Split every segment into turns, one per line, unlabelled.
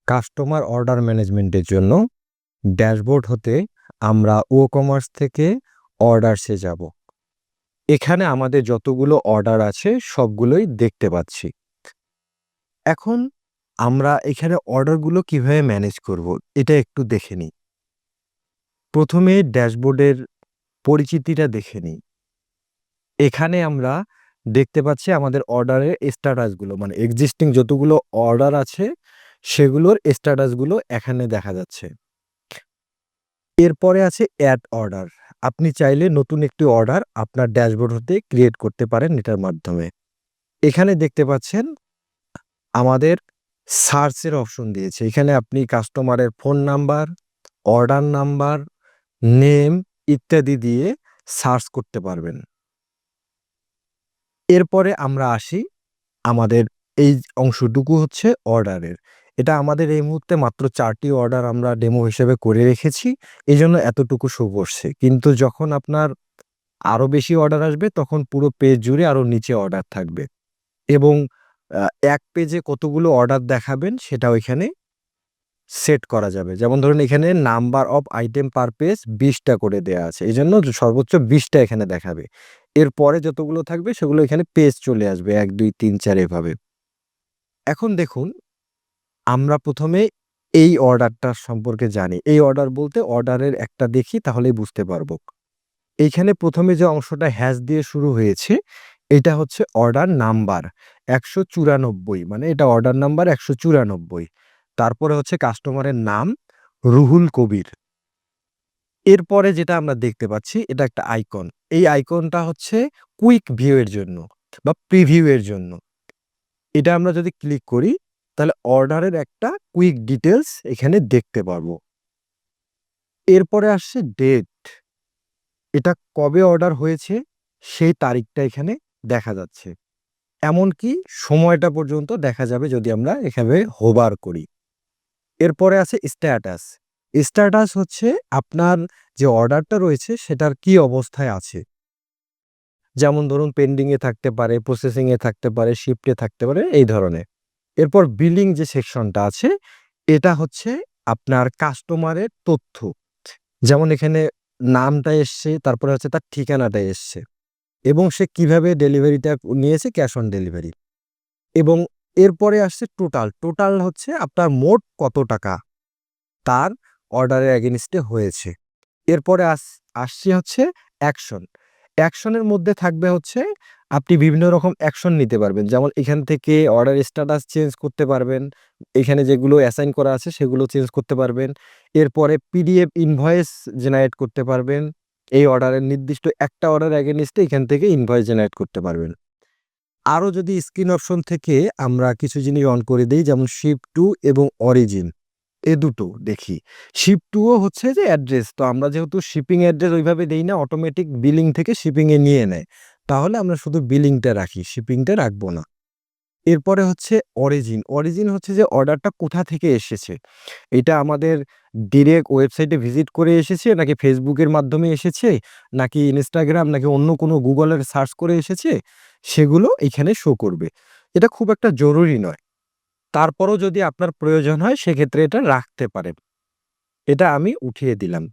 Customer order ম্যানেজমেন্টের জন্য dashboard হতে আমরা ও-কমার্স থেকে অর্ডারসে যাব। এখানে আমাদের যতগুলো অর্ডার আছে সবগুলোই দেখতে পাচ্ছি। এখন আমরা এখানে অর্ডারগুলো কিভাবে ম্যানেজ করব এটা একটু দেখে নিই। প্রথমে ড্যাশবোর্ডের পরিচিতিটা দেখে নিই। এখানে আমরা দেখতে পাচ্ছি আমাদের অর্ডারের স্ট্যাটাসগুলো, মানে এক্সিস্টিং যতগুলো অর্ডার আছে সেগুলোর স্ট্যাটাসগুলো এখানে দেখা যাচ্ছে। এরপরে আছে অ্যাড অর্ডার। আপনি চাইলে নতুন একটি অর্ডার আপনার ড্যাশবোর্ড হতে ক্রিয়েট করতে পারেন এটার মাধ্যমে। এখানে দেখতে পাচ্ছেন আমাদের সার্চের অপশন দিয়েছে। এখানে আপনি কাস্টমারের phone number, order number, name ইত্যাদি দিয়ে সার্চ করতে পারবেন। এরপরে আমরা আসি আমাদের এই অংশটুকু হচ্ছে অর্ডারের। এটা আমাদের এই মুহূর্তে মাত্র ৪ টি অর্ডার আমরা ডেমো হিসেবে করে রেখেছি। এজন্য এতটুকু শো করছে। কিন্তু যখন আপনার আরো বেশি অর্ডার আসবে তখন পুরো পেজ জুড়ে আরো নিচে অর্ডার থাকবে এবং এক পেজে কতগুলো অর্ডার দেখাবেন সেটাও এখানে সেট করা যাবে। যেমন ধরুন এখানে number of item per page ২০ টা করে দেয়া আছে। এজন্য সর্বোচ্চ ২০ টা এখানে দেখাবে। এরপরে যতগুলো থাকবে সেগুলো এখানে পেজ চলে আসবে ১, ২, ৩, ৪ এভাবে। এখন দেখুন আমরা প্রথমে এই অর্ডারটার সম্পর্কে জানি। এই অর্ডার বলতে অর্ডারের একটা দেখি তাহলেই বুঝতে পারবো। এইখানে প্রথমে যে অংশটা হ্যাশ দিয়ে শুরু হয়েছে এটা হচ্ছে অর্ডার নাম্বার ১৯৪ মানে এটা অর্ডার নাম্বার ১৯৪। তারপরে হচ্ছে কাস্টমারের নাম রুহুল কবির। এরপরে যেটা আমরা দেখতে পাচ্ছি এটা একটা আইকন। এই আইকনটা হচ্ছে কুইক ভিউ এর জন্য বা প্রিভিউ এর জন্য। এটা আমরা যদি ক্লিক করি তাহলে অর্ডারের একটা কুইক ডিটেইলস এখানে দেখতে পারবো। এরপরে আসছে ডেট। এটা কবে অর্ডার হয়েছে সেই তারিখটা এখানে দেখা যাচ্ছে। এমনকি সময়টা পর্যন্ত দেখা যাবে যদি আমরা এভাবে হোভার করি। এরপরে আছে স্ট্যাটাস। স্ট্যাটাস হচ্ছে আপনার যে অর্ডারটা রয়েছে সেটার কি অবস্থায় আছে। যেমন ধরুন পেন্ডিং এ থাকতে পারে, প্রসেসিং এ থাকতে পারে, শিপডে থাকতে পারে এই ধরনের। এরপর বিলিং যে সেকশনটা আছে এটা হচ্ছে আপনার কাস্টমারের তথ্য। যেমন এখানে নামটা এসছে, তারপরে হচ্ছে তার ঠিকানাটা এসছে এবং সে কিভাবে ডেলিভারিটা নিয়েছে ক্যাশ অন ডেলিভারি। এবং এরপরে আসছে টোটাল। টোটাল হচ্ছে আপনার মোট কত টাকা তার অর্ডারের এগেইনস্টে হয়েছে। এরপরে আসছে হচ্ছে অ্যাকশন। অ্যাকশনের মধ্যে থাকবে হচ্ছে আপনি বিভিন্ন রকম অ্যাকশন নিতে পারবেন। যেমন এখান থেকে অর্ডার স্ট্যাটাস চেঞ্জ করতে পারবেন। এখানে যেগুলো অ্যাসাইন করা আছে সেগুলো চেঞ্জ করতে পারবেন। এরপরে পিডিএফ ইনভয়েস জেনারেট করতে পারবেন। এই অর্ডারের নির্দিষ্ট একটা অর্ডার এগেইনস্টে এখান থেকে ইনভয়েস জেনারেট করতে পারবেন। আরো যদি স্ক্রিন অপশন থেকে আমরা কিছু জিনিস অন করে দেই যেমন শিপ টু এবং অরিজিন এ দুটো দেখি। শিপ টু ও হচ্ছে যে অ্যাড্রেস। তো আমরা যেহেতু শিপিং অ্যাড্রেস ওইভাবে দেই না, অটোমেটিক বিলিং থেকে শিপিং এ নিয়ে নেয়। তাহলে আমরা শুধু বিলিংটা রাখি, শিপিংটা রাখবো না। এরপরে হচ্ছে অরিজিন। অরিজিন হচ্ছে যে অর্ডারটা কোথা থেকে এসেছে। এটা আমাদের ডিরেক্ট ওয়েবসাইটে ভিজিট করে এসেছে নাকি ফেসবুকের মাধ্যমে এসেছে নাকি ইনস্টাগ্রাম নাকি অন্য কোনো গুগলের সার্চ করে এসেছে সেগুলো এখানে শো করবে। এটা খুব একটা জরুরি নয়। তারপরও যদি আপনার প্রয়োজন হয় সেক্ষেত্রে এটা রাখতে পারেন। এটা আমি উঠিয়ে দিলাম।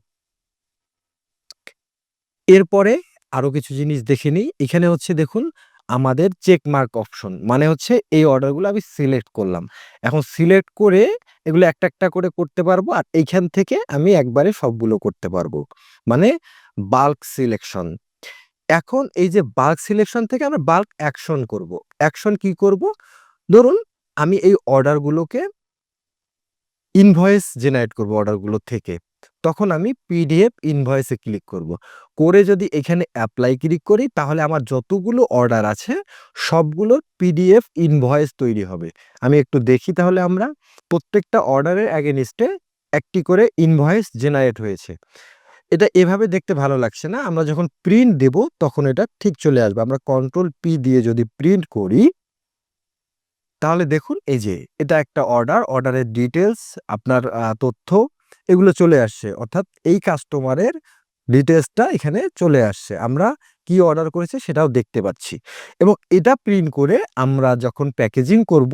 এরপরে আরো কিছু জিনিস দেখে নিই। এখানে হচ্ছে দেখুন আমাদের চেক মার্ক অপশন। মানে হচ্ছে এই অর্ডারগুলো আমি সিলেক্ট করলাম। এখন সিলেক্ট করে এগুলো একটা, একটা করে করতে পারবো আর এইখান থেকে আমি একবারে সবগুলো করতে পারবো। মানে বাল্ক সিলেকশন। এখন এই যে বাল্ক সিলেকশন থেকে আমরা বাল্ক অ্যাকশন করব। অ্যাকশন কি করব? ধরুন আমি এই অর্ডারগুলোকে ইনভয়েস জেনারেট করব অর্ডারগুলো থেকে। তখন আমি পিডিএফ ইনভয়েসে ক্লিক করব। করে যদি এখানে এপ্লাই ক্লিক করি তাহলে আমার যতগুলো অর্ডার আছে সবগুলোর পিডিএফ ইনভয়েস তৈরি হবে। আমি একটু দেখি তাহলে আমরা প্রত্যেকটা অর্ডারের এগেইনস্টে একটি করে ইনভয়েস জেনারেট হয়েছে। এটা এভাবে দেখতে ভালো লাগছে না। আমরা যখন প্রিন্ট দেব তখন এটা ঠিক চলে আসবে। আমরা কন্ট্রোল পি দিয়ে যদি প্রিন্ট করি তাহলে দেখুন এই যে এটা একটা অর্ডার, অর্ডারের ডিটেইলস, আপনার তথ্য এগুলো চলে আসছে। অর্থাৎ এই কাস্টমারের ডিটেইলসটা এখানে চলে আসছে। আমরা কি অর্ডার করেছে সেটাও দেখতে পাচ্ছি এবং এটা প্রিন্ট করে আমরা যখন প্যাকেজিং করব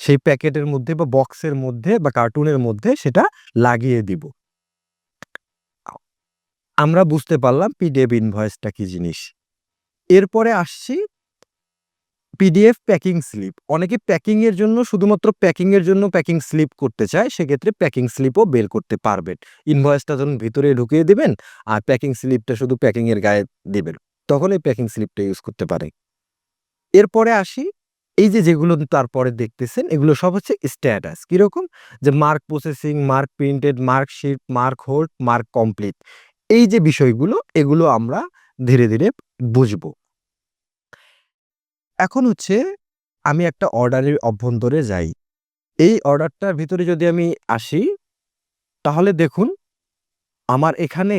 সেই প্যাকেটের মধ্যে বা বক্সের মধ্যে বা কার্টুনের মধ্যে সেটা লাগিয়ে দিব। আমরা বুঝতে পারলাম পিডিএফ ইনভয়েসটা কি জিনিস। এরপরে আসছি পিডিএফ প্যাকিং স্লিপ। অনেকে প্যাকিং এর জন্য শুধুমাত্র প্যাকিং এর জন্য প্যাকিং স্লিপ করতে চায়, সেক্ষেত্রে প্যাকিং স্লিপও বের করতে পারবেন। ইনভয়েসটা যখন ভিতরে ঢুকিয়ে দিবেন আর প্যাকিং স্লিপটা শুধু প্যাকিং এর গায়ে দিবেন, তখন এই প্যাকিং স্লিপটা ইউজ করতে পারে। এরপরে আসি, এই যে যেগুলো তারপরে দেখতেছেন এগুলো সব হচ্ছে স্ট্যাটাস। কিরকম? যে mark processing, mark printed, marksheet, mark hold, mark complete. এই যে বিষয়গুলো এগুলো আমরা ধীরে, ধীরে বুঝবো। এখন হচ্ছে আমি একটা অর্ডারের অভ্যন্তরে যাই। এই অর্ডারটার ভিতরে যদি আমি আসি, তাহলে দেখুন আমার এখানে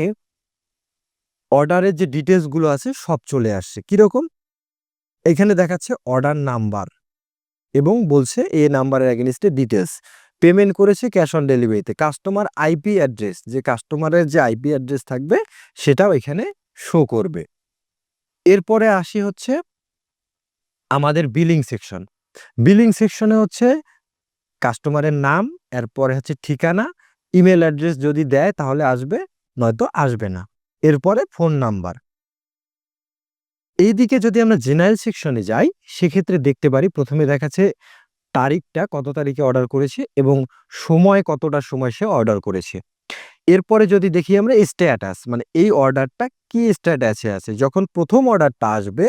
অর্ডারের যে ডিটেইলস গুলো আছে সব চলে আসছে। কিরকম? এখানে দেখাচ্ছে অর্ডার নাম্বার এবং বলছে এই নাম্বারের এগেইনস্টে ডিটেইলস। পেমেন্ট করেছে ক্যাশ অন ডেলিভারিতে। কাস্টমার আইপি অ্যাড্রেস, যে কাস্টমারের যে আইপি অ্যাড্রেস থাকবে সেটাও এখানে শো করবে। এরপরে আসি হচ্ছে আমাদের বিলিং সেকশন। বিলিং সেকশনে হচ্ছে কাস্টমারের নাম, এরপরে হচ্ছে ঠিকানা, ইমেল অ্যাড্রেস যদি দেয় তাহলে আসবে, নয়তো আসবে না। এরপরে ফোন নাম্বার। এইদিকে যদি আমরা জেনারেল সেকশনে যাই, সেক্ষেত্রে দেখতে পারি প্রথমে দেখাচ্ছে তারিখটা, কত তারিখে অর্ডার করেছে এবং সময় কতটার সময় সে অর্ডার করেছে। এরপরে যদি দেখি আমরা স্ট্যাটাস, মানে এই অর্ডারটা কি স্ট্যাটাসে আছে। যখন প্রথম অর্ডারটা আসবে,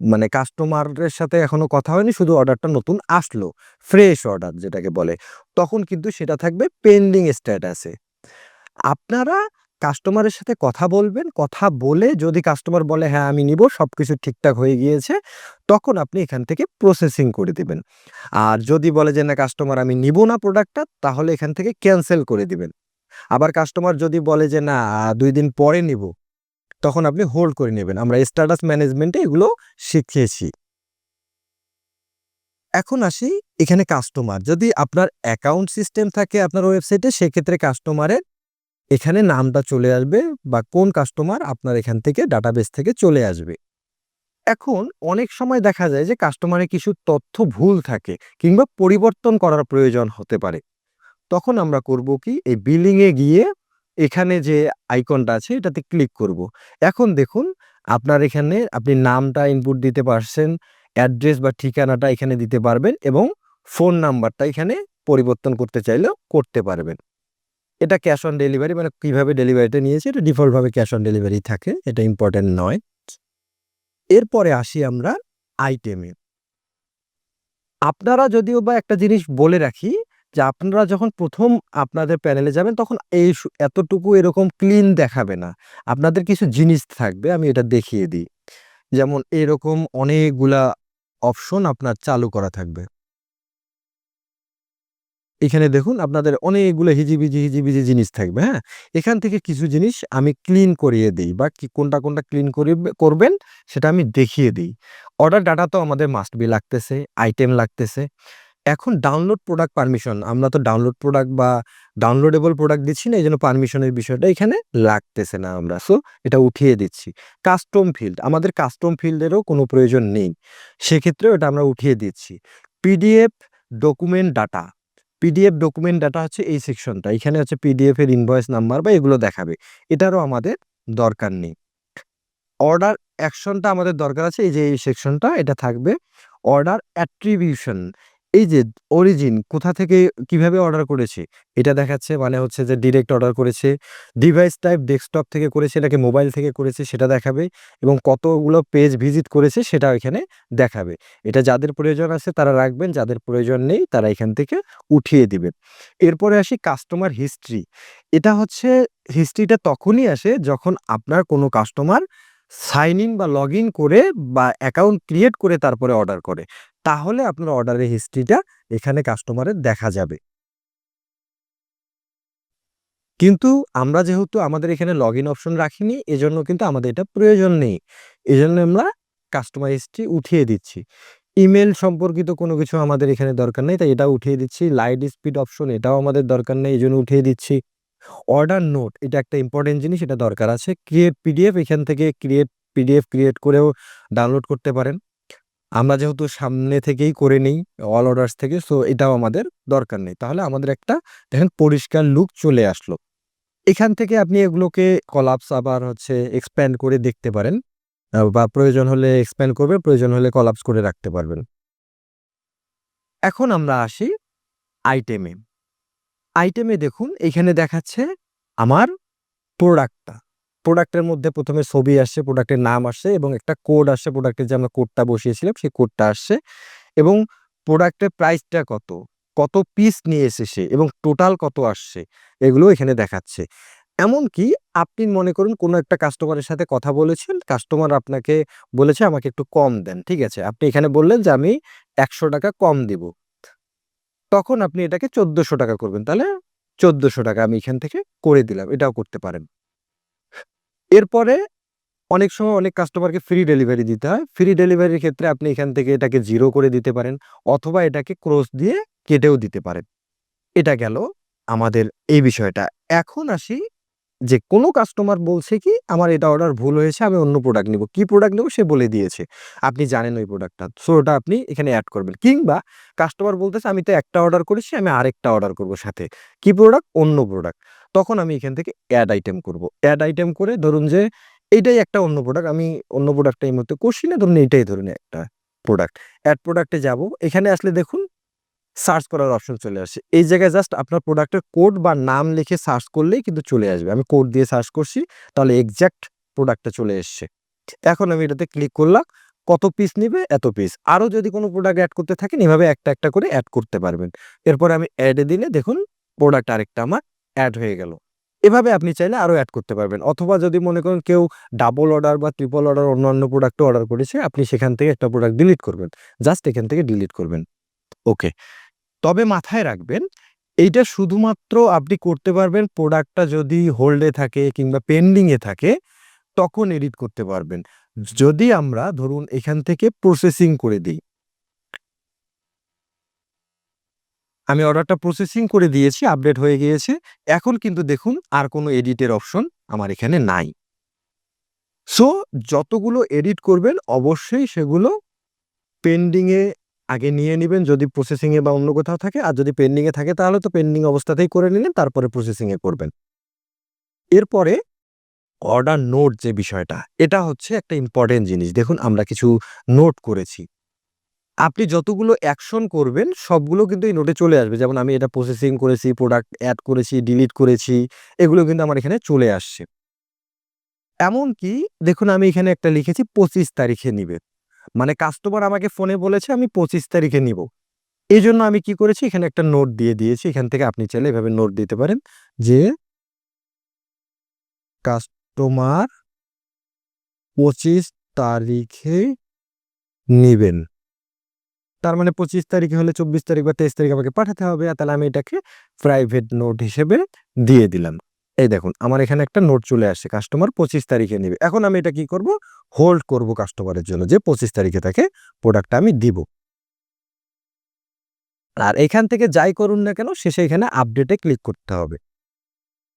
মানে কাস্টমারের সাথে এখনো কথা হয়নি, শুধু অর্ডারটা নতুন আসলো, ফ্রেশ অর্ডার যেটাকে বলে, তখন কিন্তু সেটা থাকবে পেন্ডিং স্ট্যাটাসে। আপনারা কাস্টমারের সাথে কথা বলবেন, কথা বলে যদি কাস্টমার বলে হ্যাঁ আমি নিব, সবকিছু ঠিকঠাক হয়ে গিয়েছে, তখন আপনি এখান থেকে প্রসেসিং করে দিবেন। আর যদি বলে যে না কাস্টমার আমি নিব না প্রোডাক্টটা, তাহলে এখান থেকে ক্যানসেল করে দিবেন। আবার কাস্টমার যদি বলে যে না ২ দিন পরে নিব, তখন আপনি হোল্ড করে নেবেন। আমরা স্ট্যাটাস ম্যানেজমেন্টে এগুলো শিখিয়েছি। এখন আসি এখানে কাস্টমার। যদি আপনার অ্যাকাউন্ট সিস্টেম থাকে আপনার ওয়েবসাইটে, সেক্ষেত্রে কাস্টমারের এখানে নামটা চলে আসবে বা কোন কাস্টমার আপনার এখান থেকে ডাটাবেস থেকে চলে আসবে। এখন অনেক সময় দেখা যায় যে কাস্টমারের কিছু তথ্য ভুল থাকে কিংবা পরিবর্তন করার প্রয়োজন হতে পারে। তখন আমরা করব কি, এই বিলিং এ গিয়ে এখানে যে আইকনটা আছে এটাতে ক্লিক করব। এখন দেখুন আপনার এখানে আপনি নামটা ইনপুট দিতে পারছেন, অ্যাড্রেস বা ঠিকানাটা এখানে দিতে পারবেন এবং ফোন নাম্বারটা এখানে পরিবর্তন করতে চাইলেও করতে পারবেন। এটা ক্যাশ অন ডেলিভারি, মানে কিভাবে ডেলিভারিটা নিয়েছে এটা ডিফল্ট ভাবে ক্যাশ অন ডেলিভারি থাকে, এটা ইম্পর্টেন্ট নয়। এরপরে আসি আমরা আইটেমে। আপনারা যদিও বা একটা জিনিস বলে রাখি যে আপনারা যখন প্রথম আপনাদের প্যানেলে যাবেন তখন এই এতটুকু এরকম ক্লিন দেখাবে না। আপনাদের কিছু জিনিস থাকবে, আমি এটা দেখিয়ে দিই। যেমন এরকম অনেকগুলা অপশন আপনার চালু করা থাকবে। এখানে দেখুন আপনাদের অনেকগুলো হিজিবিজি, হিজিবিজি জিনিস থাকবে, হ্যাঁ? এখান থেকে কিছু জিনিস আমি ক্লিন করিয়ে দেই বা কোনটা, কোনটা ক্লিন করবেন সেটা আমি দেখিয়ে দেই। অর্ডার ডাটা তো আমাদের মাস্ট বি লাগতেছে, আইটেম লাগতেছে। এখন ডাউনলোড প্রোডাক্ট পারমিশন, আমরা তো ডাউনলোড প্রোডাক্ট বা ডাউনলোডেবল প্রোডাক্ট দিচ্ছি না, এজন্য পারমিশনের বিষয়টা এখানে লাগতেছে না আমরা। সো এটা উঠিয়ে দিচ্ছি। কাস্টম ফিল্ড, আমাদের কাস্টম ফিল্ডেরও কোনো প্রয়োজন নেই। সেক্ষেত্রেও এটা আমরা উঠিয়ে দিচ্ছি। PDF document data. PDF document data হচ্ছে এই সেকশনটা। এখানে হচ্ছে পিডিএফ এর ইনভয়েস নাম্বার বা এগুলো দেখাবে। এটারও আমাদের দরকার নেই। অর্ডার অ্যাকশনটা আমাদের দরকার আছে, এই যে এই সেকশনটা এটা থাকবে। অর্ডার অ্যাট্রিবিউশন, এই যে অরিজিন কোথা থেকে কিভাবে অর্ডার করেছে এটা দেখাচ্ছে, মানে হচ্ছে যে ডিরেক্ট অর্ডার করেছে, ডিভাইস টাইপ ডেস্কটপ থেকে করেছে নাকি মোবাইল থেকে করেছে সেটা দেখাবে এবং কতগুলো পেজ ভিজিট করেছে সেটাও এখানে দেখাবে। এটা যাদের প্রয়োজন আছে তারা রাখবেন, যাদের প্রয়োজন নেই তারা এখান থেকে উঠিয়ে দিবেন। এরপরে আসি কাস্টমার হিস্ট্রি। এটা হচ্ছে হিস্ট্রিটা তখনই আসে যখন আপনার কোনো কাস্টমার সাইন ইন বা লগ ইন করে বা অ্যাকাউন্ট ক্রিয়েট করে তারপরে অর্ডার করে। তাহলে আপনার অর্ডারের হিস্ট্রিটা এখানে কাস্টমারের দেখা যাবে। কিন্তু আমরা যেহেতু আমাদের এখানে লগইন অপশন রাখিনি, এজন্য কিন্তু আমাদের এটা প্রয়োজন নেই। এজন্য আমরা কাস্টমার হিস্ট্রি উঠিয়ে দিচ্ছি। ইমেইল সম্পর্কিত কোনো কিছু আমাদের এখানে দরকার নেই, তাই এটা উঠিয়ে দিচ্ছি। লাইট স্পিড অপশন এটাও আমাদের দরকার নেই, এজন্য উঠিয়ে দিচ্ছি। অর্ডার নোট এটা একটা ইম্পোর্টেন্ট জিনিস, এটা দরকার আছে। ক্রিয়েট পিডিএফ, এখান থেকে ক্রিয়েট পিডিএফ ক্রিয়েট করেও ডাউনলোড করতে পারেন। আমরা যেহেতু সামনে থেকেই করে নিই অল অর্ডারস থেকে, সো এটাও আমাদের দরকার নেই। তাহলে আমাদের একটা দেখেন পরিষ্কার লুক চলে আসলো। এখান থেকে আপনি এগুলোকে কলাপস আবার হচ্ছে এক্সপ্যান্ড করে দেখতে পারেন, বা প্রয়োজন হলে এক্সপ্যান্ড করবে, প্রয়োজন হলে কলাপস করে রাখতে পারবেন। এখন আমরা আসি আইটেমে। আইটেমে দেখুন এখানে দেখাচ্ছে আমার প্রোডাক্টটা। প্রোডাক্টের মধ্যে ১ম এ ছবি আসছে, প্রোডাক্টের নাম আসছে এবং একটা কোড আসছে। প্রোডাক্টের যে আমরা কোডটা বসিয়েছিলাম সেই কোডটা আসছে এবং প্রোডাক্টের প্রাইসটা কত, কত পিস নিয়ে এসেছে এবং টোটাল কত আসছে এগুলো এখানে দেখাচ্ছে। এমনকি আপনি মনে করুন কোনো একটা কাস্টমারের সাথে কথা বলেছেন, কাস্টমার আপনাকে বলেছে আমাকে একটু কম দেন। ঠিক আছে? আপনি এখানে বললেন যে আমি ৳১০০ কম দিব। তখন আপনি এটাকে ৳১৪০০ করবেন। তাহলে ৳১৪০০ আমি এখান থেকে করে দিলাম। এটাও করতে পারেন। এরপরে অনেক সময় অনেক কাস্টমারকে ফ্রি ডেলিভারি দিতে হয়। ফ্রি ডেলিভারির ক্ষেত্রে আপনি এখান থেকে এটাকে 0 করে দিতে পারেন অথবা এটাকে ক্রস দিয়ে কেটেও দিতে পারেন। এটা গেল আমাদের এই বিষয়টা। এখন আসি যে কোনো কাস্টমার বলছে কি আমার এটা অর্ডার ভুল হয়েছে, আমি অন্য প্রোডাক্ট নিবো। কি প্রোডাক্ট নেবো সে বলে দিয়েছে। আপনি জানেন ওই প্রোডাক্টটা। সো ওটা আপনি এখানে এড করবেন। কিংবা কাস্টমার বলতেছে আমি তো একটা অর্ডার করেছি, আমি আরেকটা অর্ডার করব সাথে। কি প্রোডাক্ট? অন্য প্রোডাক্ট। তখন আমি এখান থেকে এড আইটেম করব। এড আইটেম করে ধরুন যে এইটাই একটা অন্য প্রোডাক্ট। আমি অন্য প্রোডাক্টটা এই মুহূর্তে করছি না। ধরুন এইটাই ধরুন একটা প্রোডাক্ট। এড প্রোডাক্টে যাব। এখানে আসলে দেখুন সার্চ করার অপশন চলে আসে। এই জায়গায় জাস্ট আপনার প্রোডাক্টের কোড বা নাম লিখে সার্চ করলেই কিন্তু চলে আসবে। আমি কোড দিয়ে সার্চ করছি, তাহলে এক্সাক্ট প্রোডাক্টটা চলে এসছে। এখন আমি এটাতে ক্লিক করলাম। কত পিস নিবে? এত পিস। আরো যদি কোনো প্রোডাক্ট এড করতে থাকেন এভাবে একটা, একটা করে এড করতে পারবেন। এরপরে আমি এড এ দিলে দেখুন প্রোডাক্ট আরেকটা আমার এড হয়ে গেল। এভাবে আপনি চাইলে আরো এড করতে পারবেন। অথবা যদি মনে করেন কেউ ডাবল অর্ডার বা ট্রিপল অর্ডার অন্যান্য প্রোডাক্টও অর্ডার করেছে, আপনি সেখান থেকে একটা প্রোডাক্ট ডিলিট করবেন। জাস্ট এখান থেকে ডিলিট করবেন। ওকে। তবে মাথায় রাখবেন, এইটা শুধুমাত্র আপনি করতে পারবেন প্রোডাক্টটা যদি হোল্ডে থাকে কিংবা পেন্ডিং এ থাকে, তখন এডিট করতে পারবেন। যদি আমরা ধরুন এখান থেকে প্রসেসিং করে দেই। আমি অর্ডারটা প্রসেসিং করে দিয়েছি, আপডেট হয়ে গিয়েছে। এখন কিন্তু দেখুন আর কোনো এডিটের অপশন আমার এখানে নাই। সো যতগুলো এডিট করবেন অবশ্যই সেগুলো পেন্ডিং এ আগে নিয়ে নিবেন যদি প্রসেসিং এ বা অন্য কোথাও থাকে। আর যদি পেন্ডিং এ থাকে তাহলে তো পেন্ডিং অবস্থাতেই করে নিলেন, তারপরে প্রসেসিং এ করবেন। এরপরে অর্ডার নোট যে বিষয়টা, এটা হচ্ছে একটা ইম্পোর্টেন্ট জিনিস। দেখুন আমরা কিছু নোট করেছি। আপনি যতগুলো অ্যাকশন করবেন সবগুলো কিন্তু এই নোটে চলে আসবে। যেমন আমি এটা প্রসেসিং করেছি, প্রোডাক্ট এড করেছি, ডিলিট করেছি। এগুলো কিন্তু আমার এখানে চলে আসছে। এমনকি দেখুন আমি এখানে একটা লিখেছি ২৫ তারিখে নিবে। মানে কাস্টমার আমাকে ফোনে বলেছে আমি ২৫ তারিখে নিবো। এজন্য আমি কি করেছি এখানে একটা নোট দিয়ে দিয়েছি। এখান থেকে আপনি চাইলে এভাবে নোট দিতে পারেন যে কাস্টমার ২৫ তারিখে নিবেন। তার মানে ২৫ তারিখে হলে ২৪ তারিখ বা ২৩ তারিখ আমাকে পাঠাতে হবে। আর তাহলে আমি এটাকে প্রাইভেট নোট হিসেবে দিয়ে দিলাম। এই দেখুন আমার এখানে একটা নোট চলে আসছে কাস্টমার ২৫ তারিখে নিবে। এখন আমি এটা কি করব? হোল্ড করব কাস্টমারের জন্য যে ২৫ তারিখে তাকে প্রোডাক্টটা আমি দিব। আর এখান থেকে যাই করুন না কেন শেষে এখানে আপডেটে ক্লিক করতে হবে।